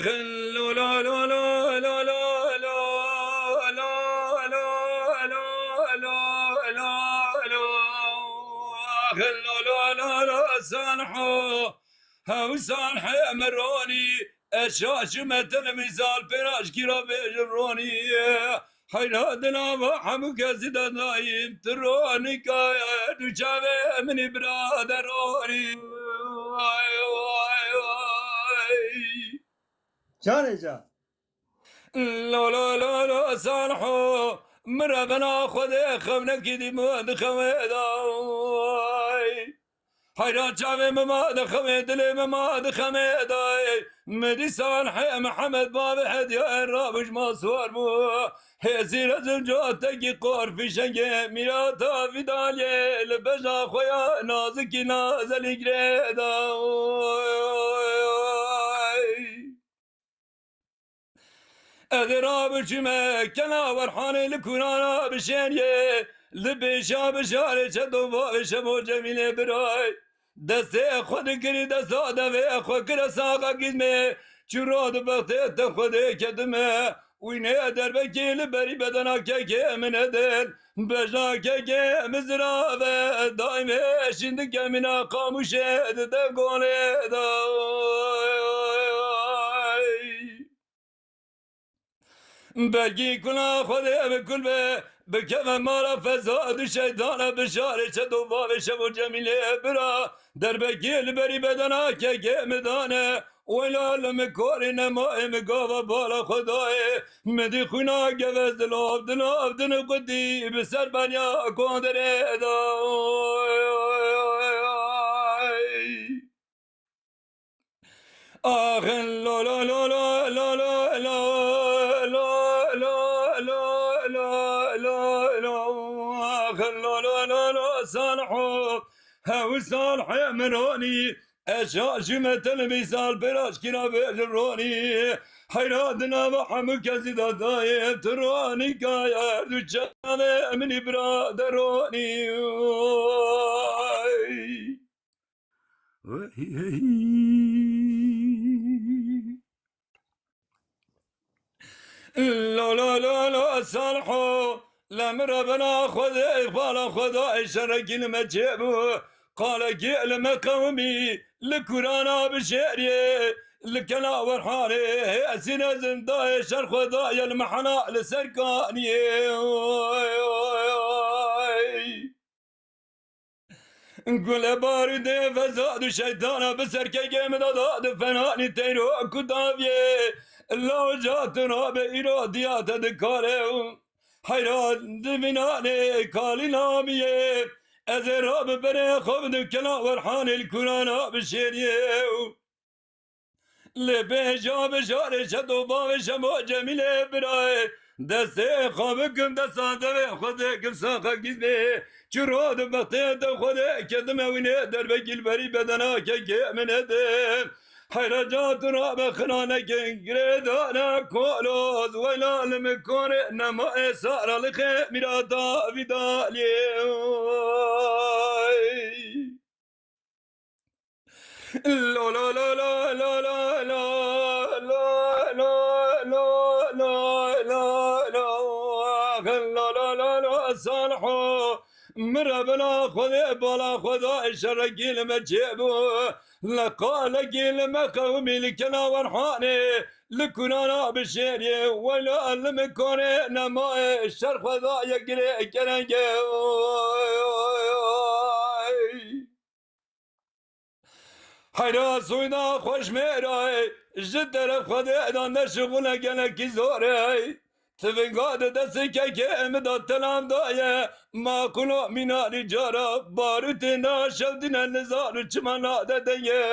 لا لا لا لا لا لا لا لا لا لا لا لا لا سانحو هاو سانح مروني الشاشمة المثال براش كيرا بجروني حين دنا وحمك زيدا نايم تروني كايا دوشاوي من برادروني واي واي واي جان جان لا لا لا لا سانحو مربنا خذ خمنا كدي مود خميداي حيران شافي مماد خميد مماد خميداي مدي سانحي محمد باب هدي الرابش مصور بو هزير زلجات تقي قور في شنقي ميراتا في دالي لبجا خويا نازكي نازل قريدا اذراب شما كنا ورحاني لكورانا بشانيه لبشا بشاري شدو بابش مو جميل براي دسته خود کری دستا دوی خود کر ساقا گیزمه چراد بختت خود کدمه وینه در بکیل بری بدنا که من دل بجا که مزرا و دائمه شند کمینا قاموشه ده گونه بلگی کنا خدا بکل به بکم مارا فزاد شیطان بشاره چدو باب شب جمیله برا در بگیل بری بدنا که مدانه ویلال مکاری نمای مگاوا بالا خدای مدی خونا گوز دلاب دناب دن قدی بسر بنیا کندره دا آخن لا لا لا لا لا لا لا لا لا لا لا لا لا آخن لا لا لا لا صالحو هاو صالح يا مروني الشاشمة المثال براش كنا بجروني حيرادنا محمد كزيدا دايب تروني كايا دوشاني من برادروني لا لا لا لا صالحو لمر بنا خذ إقبال خذ شرق المجيبو قال جيل مقومي لكرانا بشعري لكنا ورحاني أسنا زنداي شرخ ضايا المحنا لسركاني نقول بارد فزاد شيطانا بسركي جيم داد فناني تيرو كدافيه الله جاتنا بإراديات دكاره حيران دمناني كالي ناميه أزراب بني خبد كلا ورحان الكرانا بشيريه لبيجا بشاري شدو باب شمو جميل براي دسته خوابكم دسان دوي خودكم ساقا گزمه چراد بختيت خودك كدمه وينه در بگل بري بدنا كي من هدم حيرجات راب خنانك انقردانا كولوز ويلا المكون نما سارة لخي مراتا فدالي لا لا لا لا لا لا لا لا لا لا لا لا لا لا لا صالحو مربنا خذ بالا خذ الشرقي المجيبو لقال قيل مقومي لكنا ورحاني لكنا بشيري ولا المكوني نما الشرق ذا يقري كرنجي حيرا سوينا خوش ميراي جدر خذ دان شغل جنك زوري تفقاد دسكة كيمدا تلام داية ما كلو منا رجارة بارتنا شودنا نزار چمانا ددية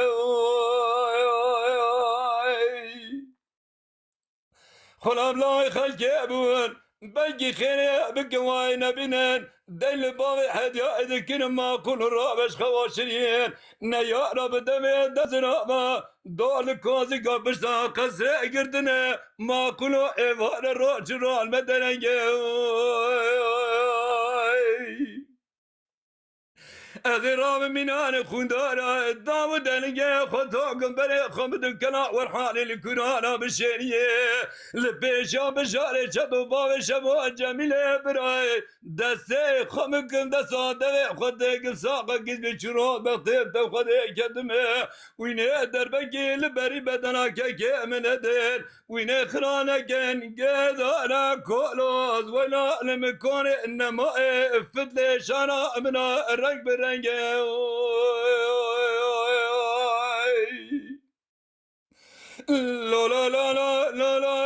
خلاب لاي خلق ابون بلقي خيري بقواي نبنن دل باوي هديا اذكر ما كل رابش خواشرين نيا رب دمي دزرابا دول كوزي قبشتا قصر قردنا ما كلو ايوار روجرال مدنية أذرام منان خوندانا داود دنيا خطاكم بري خمد كلا ورحان الكرانا بشينيه لبيشا بشاري شدو باوي شبو جميلة براي دسي خمكم دسا دوي خدك ساقا قزبي شروط بطيب تو خدك كدمه وينه دربكي لبري بدنا كي من ادر وينه خرانا كن قدانا كولوز ولا لمكون انما فتلي شانا منا الرق بالرنق لا لا لا لا لا لا